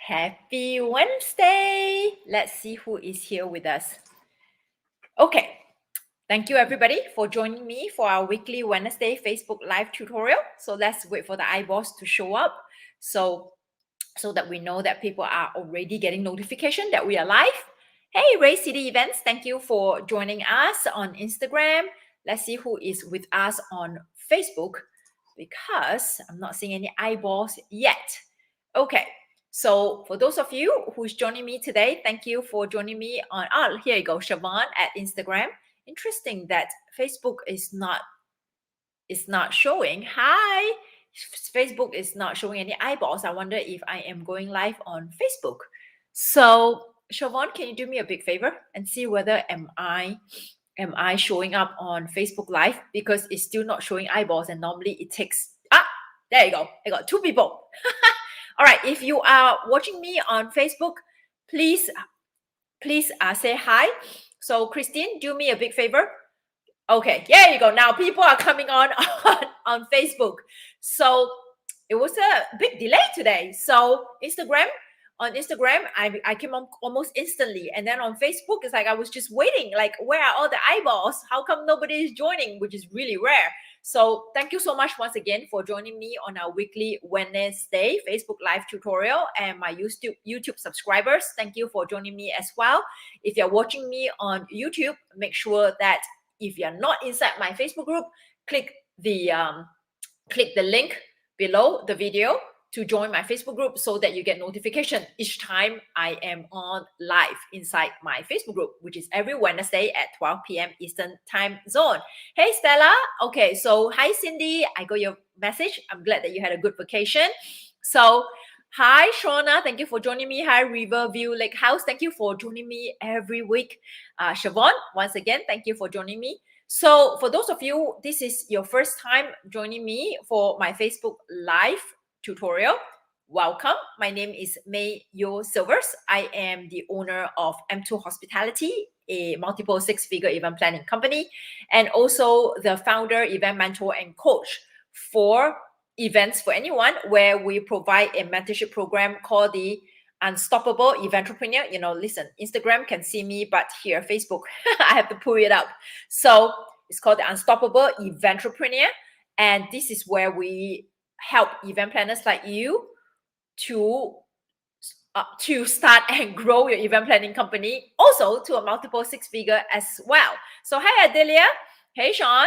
Happy Wednesday! Let's see who is here with us. Okay, thank you everybody for joining me for our weekly Wednesday Facebook Live tutorial. So let's wait for the eyeballs to show up so that we know that people are already getting notification that we are live. Hey, Ray City Events, thank you for joining us on Instagram. Let's see who is with us on Facebook because I'm not seeing any eyeballs yet. Okay, so for those of you who's joining me today, thank you for joining me on, here you go, Siobhan at Instagram. Interesting that Facebook is not showing. Hi, Facebook is not showing any eyeballs. I wonder if I am going live on Facebook. So Siobhan, can you do me a big favor and see whether am I showing up on Facebook Live, because it's still not showing eyeballs, and normally it takes there you go. I got 2 people. All right, if you are watching me on Facebook, please say hi. So Christine, do me a big favor. Okay, there you go. Now people are coming on Facebook. So it was a big delay today. So on Instagram, I came on almost instantly. And then on Facebook, it's like I was just waiting, like, where are all the eyeballs? How come nobody is joining, which is really rare. So thank you so much once again for joining me on our weekly Wednesday Facebook Live tutorial. And my YouTube subscribers, thank you for joining me as well. If you're watching me on YouTube, make sure that if you're not inside my Facebook group, click the link below the video to join my Facebook group so that you get notification each time I am on live inside my Facebook group, which is every Wednesday at 12 p.m. Eastern time zone. Hey, Stella. Okay, so hi, Cindy. I got your message. I'm glad that you had a good vacation. So hi, Shauna. Thank you for joining me. Hi, Riverview Lake House. Thank you for joining me every week. Siobhan, once again, thank you for joining me. So for those of you, this is your first time joining me for my Facebook Live tutorial, welcome. My name is May Yo Silvers. I am the owner of M2 Hospitality, a multiple 6-figure event planning company, and also the founder, event mentor, and coach for events for anyone, where we provide a mentorship program called the Unstoppable Entrepreneur. You know, listen, Instagram can see me, but here, Facebook, I have to pull it up. So it's called the Unstoppable Entrepreneur. And this is where we help event planners like you to start and grow your event planning company, also to a multiple 6-figure as well. So hi, Adelia. Hey, Sean.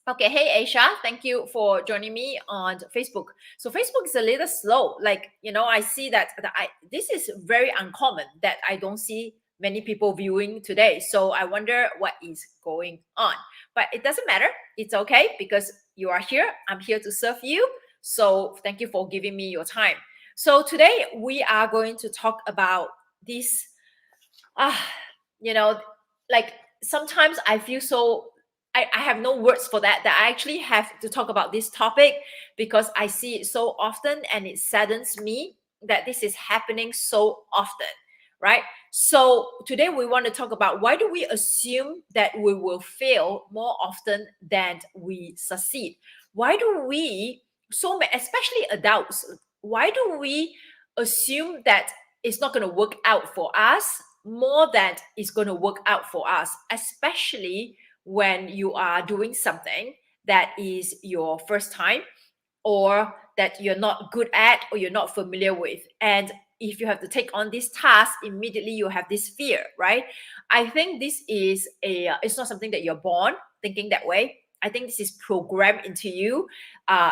Okay, hey, Aisha. Thank you for joining me on Facebook. So Facebook is a little slow. Like, you know, I see that this is very uncommon that I don't see many people viewing today. So I wonder what is going on. But it doesn't matter. It's okay, because you are here. I'm here to serve you. So thank you for giving me your time. So today we are going to talk about this, you know, like sometimes I feel so, I have no words for that I actually have to talk about this topic, because I see it so often and it saddens me that this is happening so often, right? So today we want to talk about, why do we assume that we will fail more often than we succeed? Why do we, especially adults, why do we assume that it's not going to work out for us more than it's going to work out for us, especially when you are doing something that is your first time, or that you're not good at, or you're not familiar with? And if you have to take on this task, immediately you have this fear, right? I think this is it's not something that you're born thinking that way. I think this is programmed into you,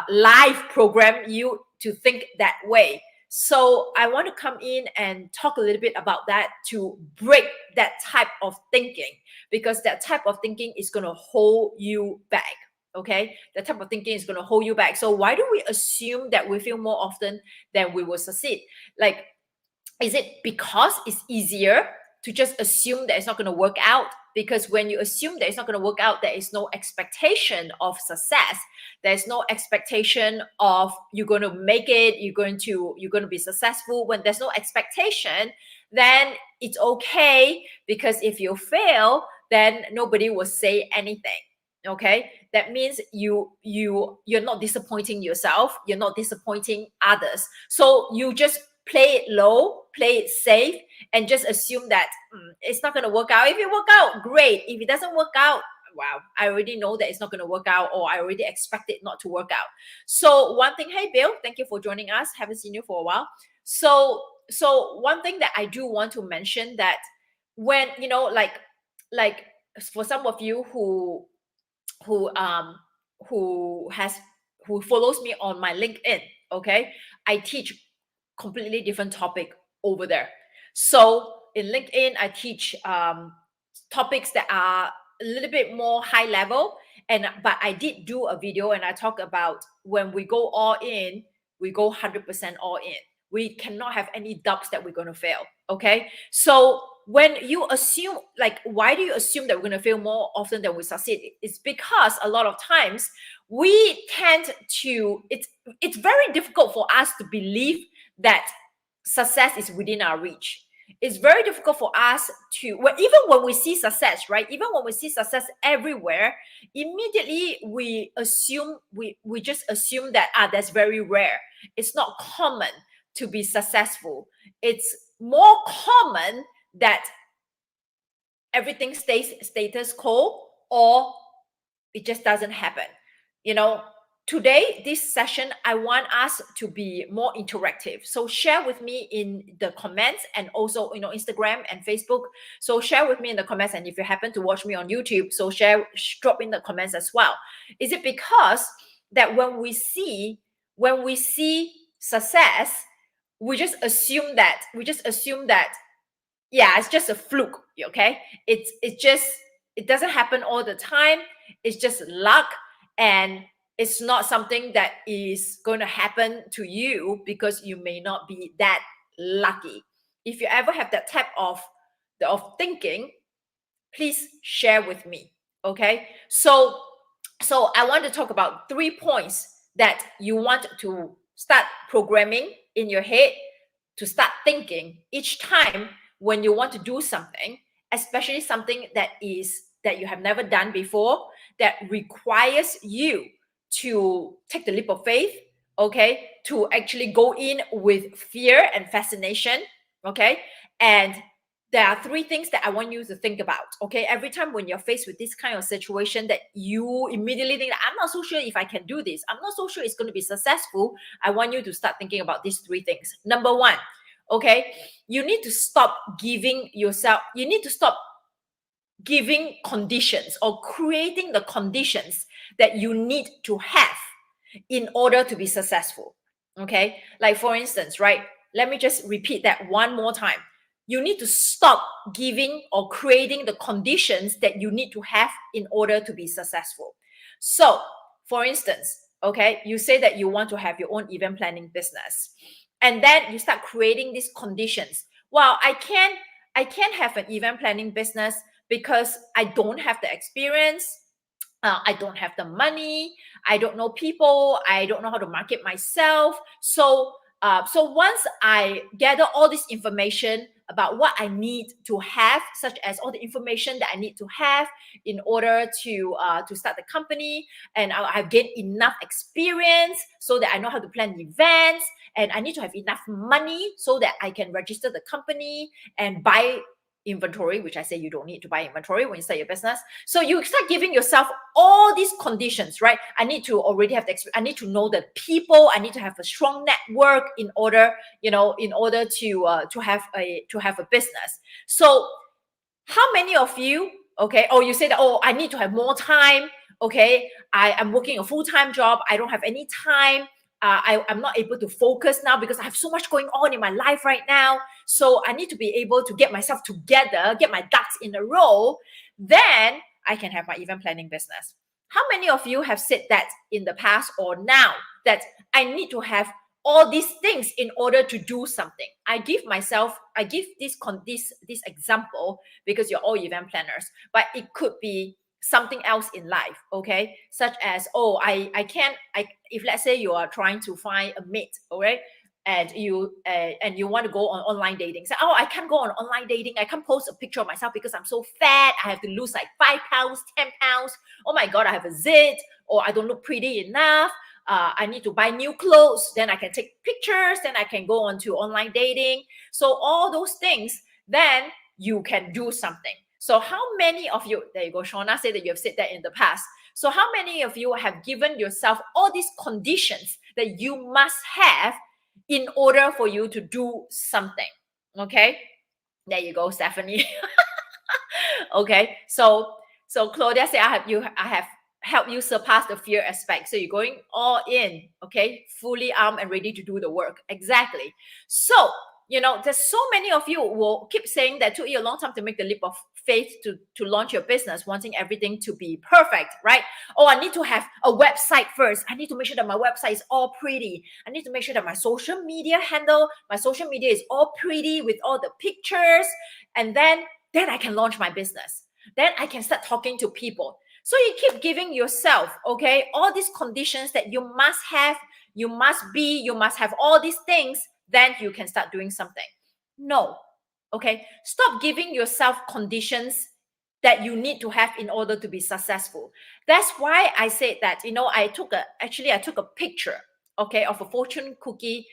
life program you to think that way. So I want to come in and talk a little bit about that, to break that type of thinking, because that type of thinking is going to hold you back. Okay, that type of thinking is going to hold you back. So why do we assume that we fail more often than we will succeed? Like, is it because it's easier to just assume that it's not going to work out? Because when you assume that it's not going to work out, there is no expectation of success. There's no expectation of you're going to make it, you're going to be successful. When there's no expectation, then it's okay, because if you fail, then nobody will say anything. Okay, that means you're not disappointing yourself, you're not disappointing others. So you just play it low, play it safe, and just assume that it's not going to work out. If it work out, great. If it doesn't work out, wow, I already know that it's not going to work out, or I already expect it not to work out. So one thing, hey Bill, thank you for joining us. Haven't seen you for a while. So one thing that I do want to mention, that when like for some of you who follows me on my LinkedIn, okay, I teach completely different topic over there. So in LinkedIn, I teach topics that are a little bit more high level, but I did do a video and I talk about when we go all in, we go 100% all in. We cannot have any doubts that we're going to fail. Okay, so when you assume, like, why do you assume that we're going to fail more often than we succeed? It's because a lot of times we tend to, it's very difficult for us to believe that success is within our reach. It's very difficult for us to, well, even when we see success, right? Even when we see success everywhere, immediately we assume, we just assume that that's very rare. It's not common to be successful. It's more common that everything stays status quo, or it just doesn't happen. Today, this session, I want us to be more interactive. So share with me in the comments, and also, Instagram and Facebook. So share with me in the comments. And if you happen to watch me on YouTube, so drop in the comments as well. Is it because that when we see success, we just assume that, yeah, it's just a fluke, okay? It doesn't happen all the time. It's just luck, and it's not something that is going to happen to you because you may not be that lucky. If you ever have that type of thinking, please share with me, okay? So I want to talk about 3 points that you want to start programming in your head, to start thinking each time when you want to do something, especially something that you have never done before, that requires you to take the leap of faith, okay, to actually go in with fear and fascination, okay? And there are 3 things that I want you to think about, okay? Every time when you're faced with this kind of situation that you immediately think, I'm not so sure if I can do this, I'm not so sure it's going to be successful, I want you to start thinking about these 3 things. Number 1, okay, you need to stop giving conditions, or creating the conditions that you need to have in order to be successful. Okay, like for instance, right, let me just repeat that one more time. You need to stop giving or creating the conditions that you need to have in order to be successful. So for instance, okay, you say that you want to have your own event planning business, and then you start creating these conditions. Well, I can't have an event planning business because I don't have the experience, I don't have the money, I don't know people, I don't know how to market myself. So once I gather all this information about what I need to have, such as all the information that I need to have in order to start the company, and I've gained enough experience so that I know how to plan events, and I need to have enough money so that I can register the company and buy inventory, which I say you don't need to buy inventory when you start your business. So you start giving yourself all these conditions, right? I need to already have the experience. I need to know the people. I need to have a strong network in order to have a business. So how many of you, okay, or you say that, oh, I need to have more time, okay, I am working a full-time job, I don't have any time, I'm not able to focus now because I have so much going on in my life right now. So I need to be able to get myself together, get my ducks in a row. Then I can have my event planning business. How many of you have said that in the past or now, that I need to have all these things in order to do something? I give this example because you're all event planners, but it could be something else in life, okay? Such as, oh, if let's say you are trying to find a mate, all right, and you want to go on online dating. So, oh, I can't go on online dating. I can't post a picture of myself because I'm so fat. I have to lose like 5 pounds, 10 pounds. Oh my God, I have a zit, or I don't look pretty enough. I need to buy new clothes, then I can take pictures, then I can go on to online dating. So all those things, then you can do something. So how many of you, there you go, Shauna said that you have said that in the past. So how many of you have given yourself all these conditions that you must have in order for you to do something? Okay, there you go, Stephanie. Okay, so Claudia said, I have helped you surpass the fear aspect. So you're going all in, okay, fully armed and ready to do the work. Exactly. So there's so many of you will keep saying that it took you a long time to make the leap of faith to launch your business, wanting everything to be perfect, right? Oh, I need to have a website first. I need to make sure that my website is all pretty. I need to make sure that my social media is all pretty with all the pictures, and then I can launch my business. Then I can start talking to people. So you keep giving yourself, okay, all these conditions that you must have, you must have all these things, then you can start doing something. No, okay, stop giving yourself conditions that you need to have in order to be successful. That's why I said that, I took a picture, okay, of a fortune cookie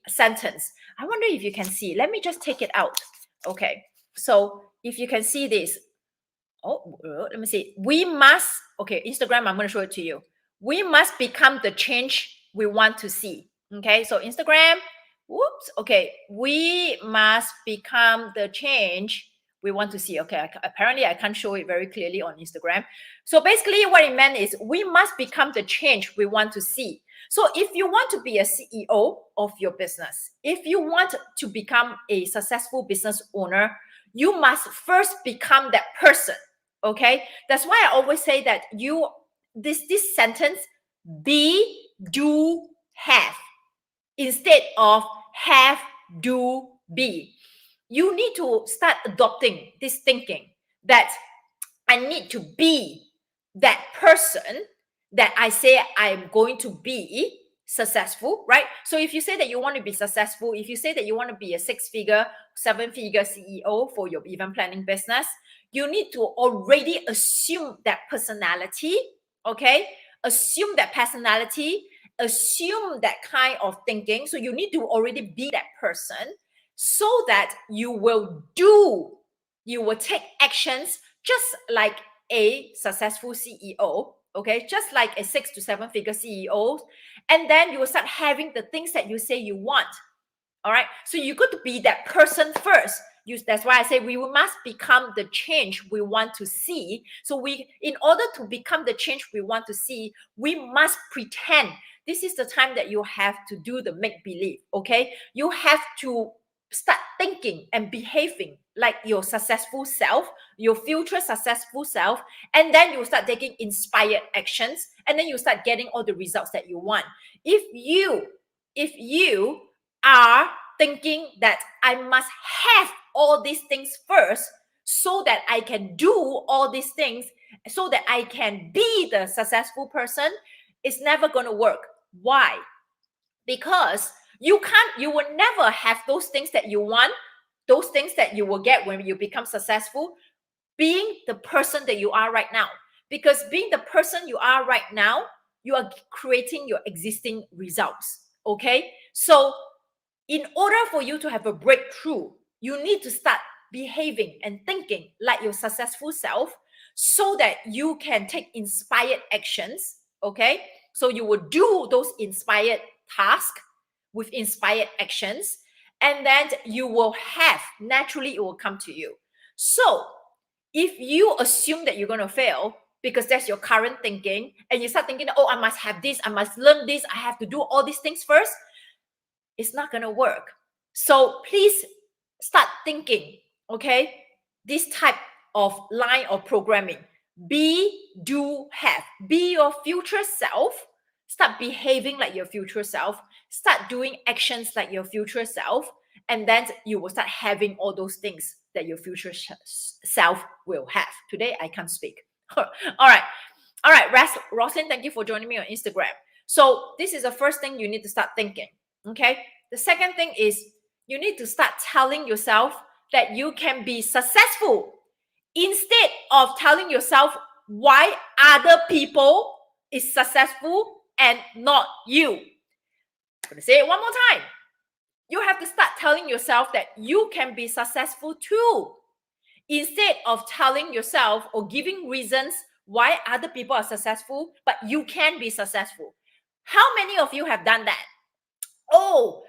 sentence. I wonder if you can see. Let me just take it out. Okay, so if you can see this, let me see. We must, okay, Instagram, I'm going to show it to you. We must become the change we want to see. Okay, so Instagram, whoops, okay, we must become the change we want to see. Okay, apparently I can't show it very clearly on Instagram. So basically what it meant is we must become the change we want to see. So if you want to be a CEO of your business, if you want to become a successful business owner, you must first become that person. Okay, that's why I always say that this sentence, be, do, have, instead of have, do, be. You need to start adopting this thinking that I need to be that person that I say I'm going to be successful, right? So if you say that you want to be successful, if you say that you want to be a 6-figure, 7-figure CEO for your event planning business, you need to already assume that personality, okay? Assume that personality, assume that kind of thinking. So you need to already be that person so that you will take actions just like a successful CEO, okay? Just like a 6 to 7-figure CEO. And then you will start having the things that you say you want. All right. So you got to be that person first. That's why I say we must become the change we want to see. So in order to become the change we want to see, we must pretend. This is the time that you have to do the make believe. Okay. You have to start thinking and behaving like your successful self, your future successful self, and then you start taking inspired actions, and then you start getting all the results that you want. If you are thinking that I must have all these things first so that I can do all these things, so that I can be the successful person, it's never going to work. Why? Because you will never have those things that you want, those things that you will get when you become successful, being the person that you are right now. Because being the person you are right now, you are creating your existing results. Okay? So in order for you to have a breakthrough, you need to start behaving and thinking like your successful self so that you can take inspired actions. Okay? So you will do those inspired tasks with inspired actions, and then you will have, naturally, it will come to you. So if you assume that you're going to fail because that's your current thinking, and you start thinking, oh, I must have this, I must learn this, I have to do all these things first, it's not going to work. So please start thinking, okay, this type of line of programming. Be, do, have. Be your future self. Start behaving like your future self. Start doing actions like your future self. And then you will start having all those things that your future self will have. Today, I can't speak. All right. Roslyn, thank you for joining me on Instagram. So this is the first thing you need to start thinking. Okay. The second thing is you need to start telling yourself that you can be successful instead of telling yourself why other people is successful and not you. I'm going to say it one more time. You have to start telling yourself that you can be successful too. Instead of telling yourself or giving reasons why other people are successful, but you can be successful. How many of you have done that? Oh,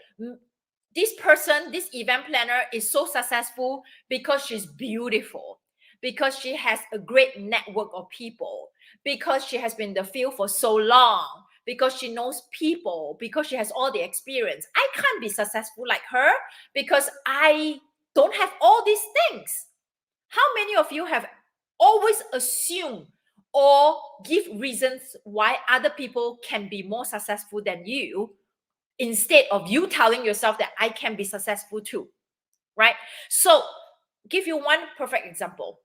this person, this event planner is so successful because she's beautiful, because she has a great network of people, because she has been in the field for so long, because she knows people, because she has all the experience. I can't be successful like her because I don't have all these things. How many of you have always assumed or give reasons why other people can be more successful than you, instead of you telling yourself that I can be successful too, right? So give you one perfect example.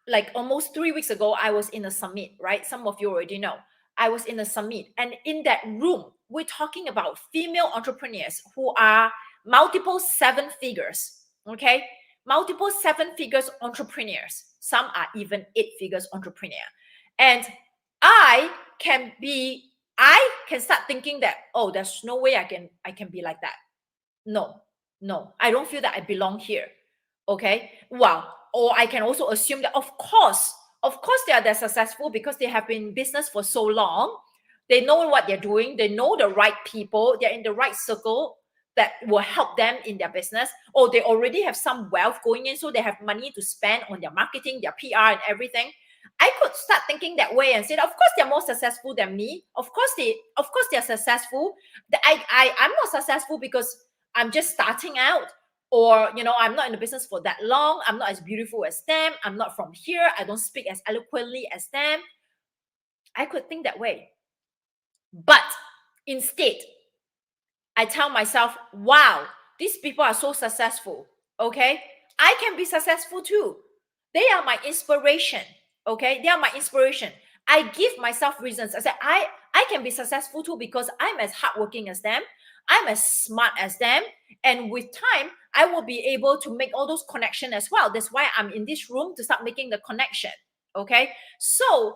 Like almost 3 weeks ago, I was in a summit, right? Some of you already know. I was in a summit, and in that room, we're talking about female entrepreneurs who are multiple seven figures, okay? Multiple seven figures entrepreneurs. Some are even 8 figures entrepreneur. And I can start thinking that, oh, there's no way I can be like that. No, I don't feel that I belong here. Okay. Well, or I can also assume that of course they're successful because they have been in business for so long. They know what they're doing. They know the right people. They're in the right circle that will help them in their business. Or they already have some wealth going in, so they have money to spend on their marketing, their PR, and everything. I could start thinking that way and say, of course they're more successful than me. Of course they're successful. I'm not successful because I'm just starting out, or I'm not in the business for that long. I'm not as beautiful as them. I'm not from here. I don't speak as eloquently as them. I could think that way. But instead, I tell myself, wow, these people are so successful. Okay. I can be successful too. They are my inspiration. Okay. They are my inspiration. I give myself reasons. I say, I can be successful too because I'm as hardworking as them. I'm as smart as them. And with time, I will be able to make all those connections as well. That's why I'm in this room, to start making the connection. Okay. So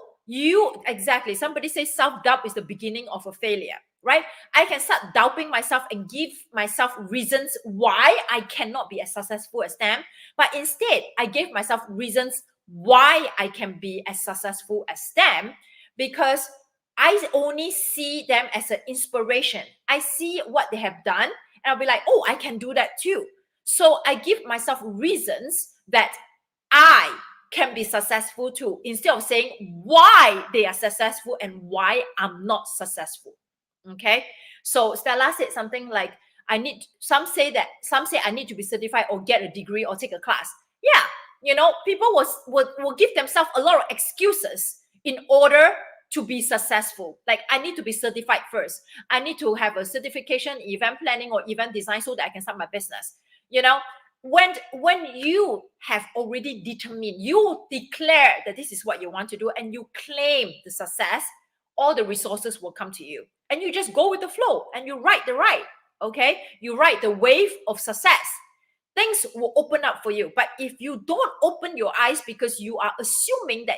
exactly, somebody says self-doubt is the beginning of a failure, right? I can start doubting myself and give myself reasons why I cannot be as successful as them. But instead, I gave myself reasons why I can be as successful as them, because I only see them as an inspiration. I see what they have done, and I'll be like, oh, I can do that too. So I give myself reasons that I can be successful too, instead of saying why they are successful and why I'm not successful. Okay. So Stella said something like, some say I need to be certified or get a degree or take a class. Yeah. People will give themselves a lot of excuses in order to be successful. Like, I need to be certified first. I need to have a certification, event planning or event design, so that I can start my business. When you have already determined, you declare that this is what you want to do, and you claim the success, all the resources will come to you, and you just go with the flow, and you ride the ride. Okay, you ride the wave of success. Things will open up for you. But if you don't open your eyes because you are assuming that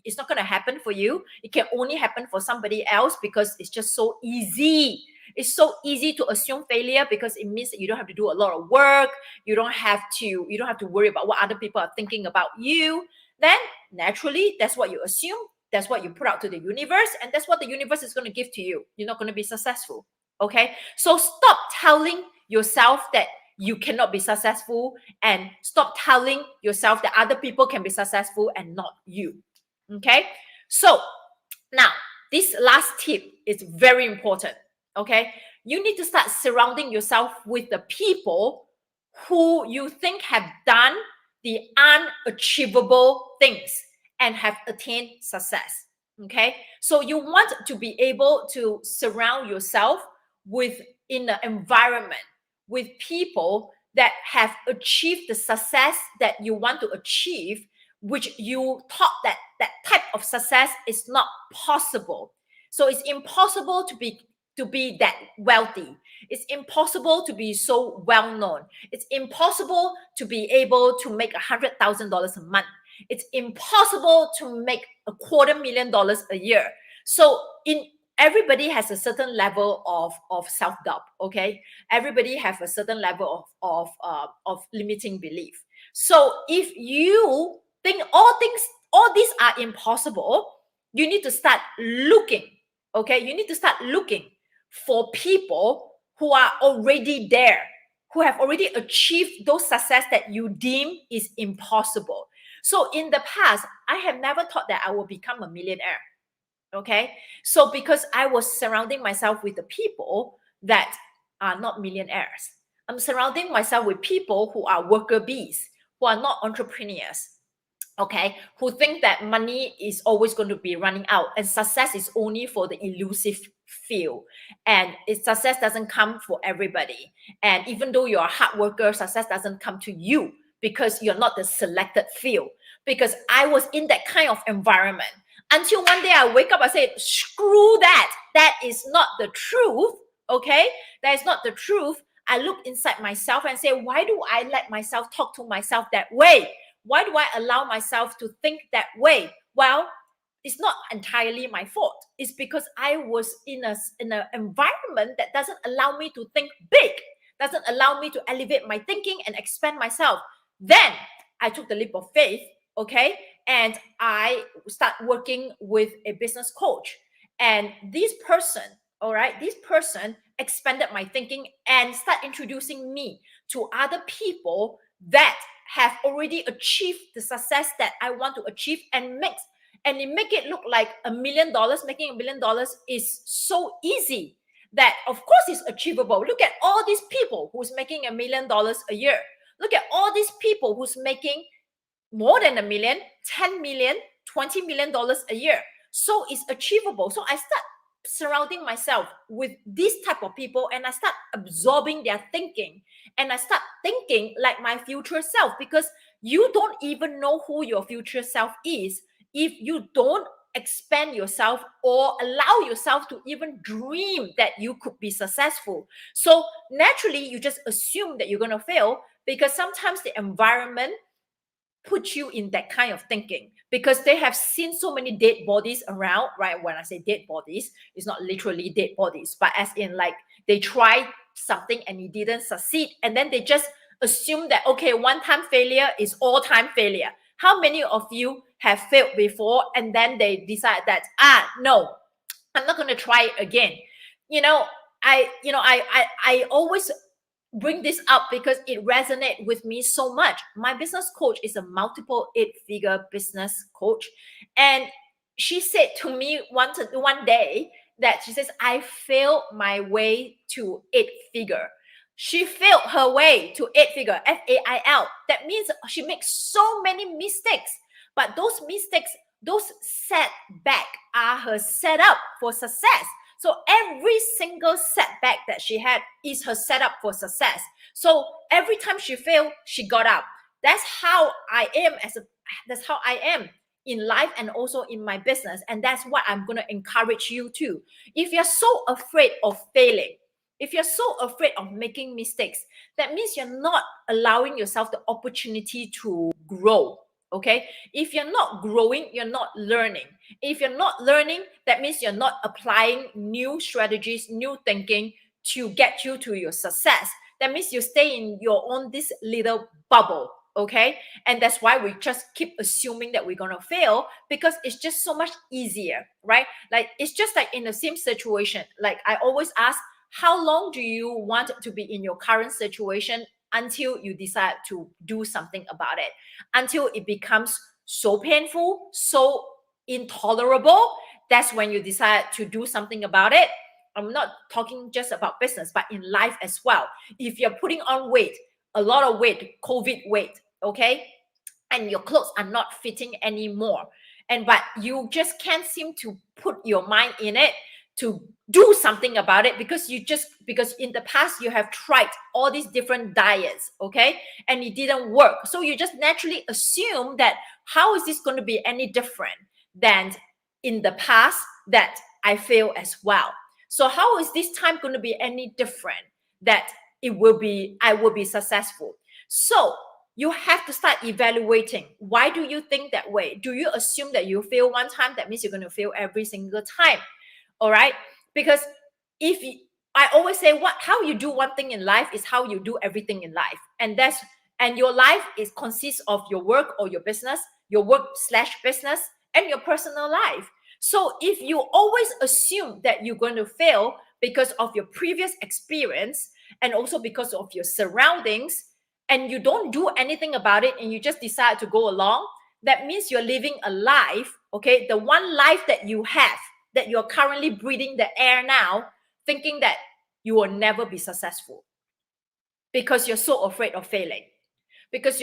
it's not going to happen for you, it can only happen for somebody else because it's just so easy. It's so easy to assume failure because it means that you don't have to do a lot of work. You don't have to worry about what other people are thinking about you. Then naturally, that's what you assume. That's what you put out to the universe, and that's what the universe is going to give to you. You're not going to be successful. Okay? So stop telling yourself that you cannot be successful, and stop telling yourself that other people can be successful and not you. Okay? So now, this last tip is very important. Okay? You need to start surrounding yourself with the people who you think have done the unachievable things and have attained success. Okay? So you want to be able to surround yourself in an environment with people that have achieved the success that you want to achieve, which you thought that type of success is not possible. So it's impossible to be that wealthy. It's impossible to be so well known. It's impossible to be able to make $100,000 a month. It's impossible to make $250,000 a year. So everybody has a certain level of self-doubt, okay? Everybody have a certain level of limiting belief. So if you think all these are impossible, you need to start looking, okay? You need to start looking for people who are already there, who have already achieved those success that you deem is impossible. So in the past, I have never thought that I will become a millionaire. Okay. So because I was surrounding myself with the people that are not millionaires, I'm surrounding myself with people who are worker bees, who are not entrepreneurs. Okay, who think that money is always going to be running out and success is only for the elusive few, and success doesn't come for everybody. And even though you're a hard worker, success doesn't come to you because you're not the selected few. Because I was in that kind of environment until one day I wake up, I say, screw that, that is not the truth. Okay, that is not the truth. I look inside myself and say, why do I let myself talk to myself that way? Why do I allow myself to think that way? Well, it's not entirely my fault. It's because I was in an environment that doesn't allow me to think big, doesn't allow me to elevate my thinking and expand myself. Then I took the leap of faith, okay? And I start working with a business coach. And this person, all right, this person expanded my thinking and start introducing me to other people that have already achieved the success that I want to achieve, and it make it look like $1 million. Making $1 million is so easy that of course it's achievable. Look at all these people who's making $1 million a year. Look at all these people who's making more than $1 million, 10 million, $20 million a year. So it's achievable. So I start surrounding myself with this type of people, and I start absorbing their thinking, and I start thinking like my future self, because you don't even know who your future self is if you don't expand yourself or allow yourself to even dream that you could be successful. So naturally you just assume that you're going to fail, because sometimes the environment put you in that kind of thinking, because they have seen so many dead bodies around, right? When I say dead bodies, it's not literally dead bodies, but as in like they tried something and it didn't succeed, and then they just assume that, okay, one-time failure is all-time failure. How many of you have failed before and then they decide that, no, I'm not going to try it again? I always bring this up because it resonates with me so much. My business coach is a multiple 8-figure business coach, and she said to me one day that she says, I failed my way to 8-figure. She failed her way to 8-figure, FAIL. That means she makes so many mistakes, but those mistakes, those setbacks are her setup for success. So every single setback that she had is her setup for success. So every time she failed, she got up. That's how I am in life and also in my business. And that's what I'm going to encourage you to. If you're so afraid of failing, if you're so afraid of making mistakes, that means you're not allowing yourself the opportunity to grow. Okay? If you're not growing, you're not learning. If you're not learning, that means you're not applying new strategies, new thinking to get you to your success. That means you stay in your own this little bubble. Okay? And that's why we just keep assuming that we're going to fail, because it's just so much easier, right? Like it's just like in the same situation. Like I always ask, how long do you want to be in your current situation until you decide to do something about it? Until it becomes so painful, so intolerable, that's when you decide to do something about it. I'm not talking just about business, but in life as well. If you're putting on weight, a lot of weight, COVID weight, okay, and your clothes are not fitting anymore, but you just can't seem to put your mind in it to do something about it, because in the past you have tried all these different diets, okay, and it didn't work. So you just naturally assume that, how is this going to be any different than in the past that I failed as well? So how is this time going to be any different that I will be successful? So you have to start evaluating. Why do you think that way? Do you assume that you fail one time, that means you're going to fail every single time? All right? Because if you, I always say, how you do one thing in life is how you do everything in life. And your life consists of your work or your business, your work/business, and your personal life. So if you always assume that you're going to fail because of your previous experience and also because of your surroundings, and you don't do anything about it and you just decide to go along, that means you're living a life, okay, the one life that you have, that you're currently breathing the air now, thinking that you will never be successful because you're so afraid of failing, because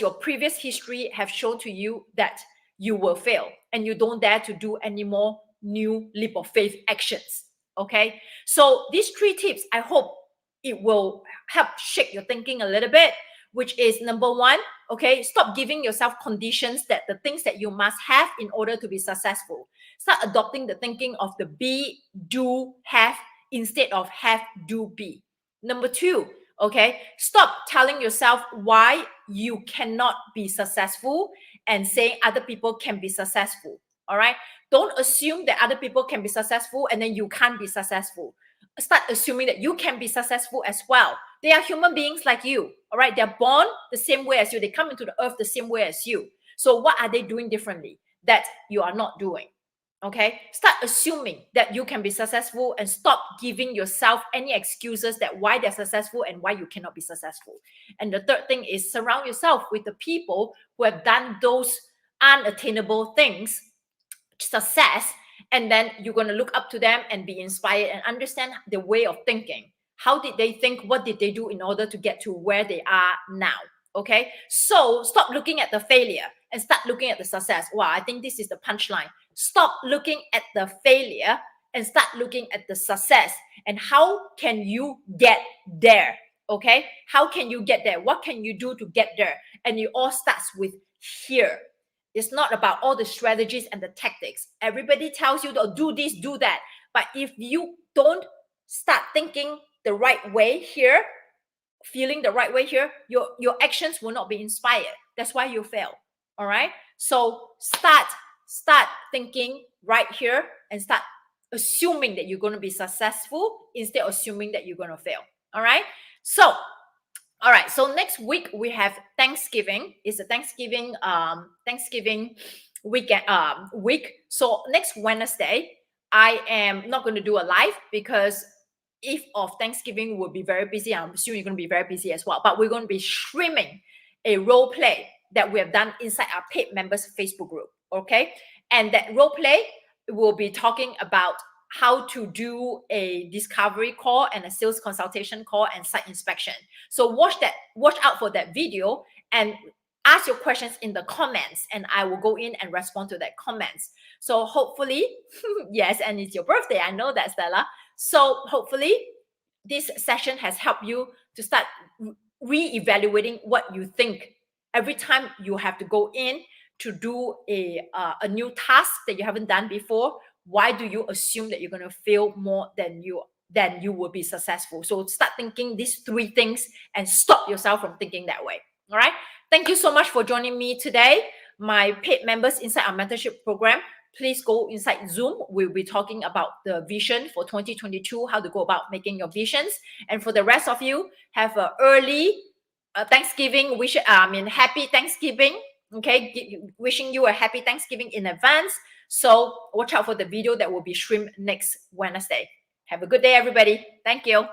your previous history have shown to you that you will fail and you don't dare to do any more new leap of faith actions. Okay, so these 3 tips, I hope it will help shake your thinking a little bit, which is number 1, okay, stop giving yourself conditions that the things that you must have in order to be successful. Start adopting the thinking of the be, do, have instead of have, do, be. Number 2, okay, stop telling yourself why you cannot be successful and saying other people can be successful. All right, don't assume that other people can be successful and then you can't be successful. Start assuming that you can be successful as well. They are human beings like you. All right, they're born the same way as you. They come into the earth the same way as you. So what are they doing differently that you are not doing? Okay, start assuming that you can be successful and stop giving yourself any excuses that why they're successful and why you cannot be successful. And the third thing is surround yourself with the people who have done those unattainable things, success, and then you're going to look up to them and be inspired and understand the way of thinking. How did they think? What did they do in order to get to where they are now? Okay, so stop looking at the failure and start looking at the success. Wow, I think this is the punchline. Stop looking at the failure and start looking at the success and how can you get there. Okay, how can you get there? What can you do to get there? And it all starts with here. It's not about all the strategies and the tactics. Everybody tells you to do this, do that. But if you don't start thinking the right way here, feeling the right way here, your actions will not be inspired. That's why you fail. All right. So start thinking right here and start assuming that you're going to be successful instead of assuming that you're going to fail. All right. So all right, so next week we have Thanksgiving. It's a Thanksgiving weekend week. So next Wednesday, I am not going to do a live because Eve of Thanksgiving will be very busy. I'm sure you're going to be very busy as well. But we're going to be streaming a role play that we have done inside our paid members Facebook group. Okay, and that role play will be talking about how to do a discovery call and a sales consultation call and site inspection. So watch out for that video and ask your questions in the comments and I will go in and respond to that comments. So hopefully, yes, and it's your birthday. I know that, Stella. So hopefully this session has helped you to start re-evaluating what you think every time you have to go in to do a new task that you haven't done before. Why do you assume that you're going to fail more than you will be successful? So start thinking these 3 things and stop yourself from thinking that way. All right. Thank you so much for joining me today. My paid members inside our mentorship program, please go inside Zoom. We'll be talking about the vision for 2022, how to go about making your visions. And for the rest of you, have an early Thanksgiving. Happy Thanksgiving. Okay, wishing you a happy Thanksgiving in advance. So watch out for the video that will be streamed next Wednesday. Have a good day, everybody. Thank you.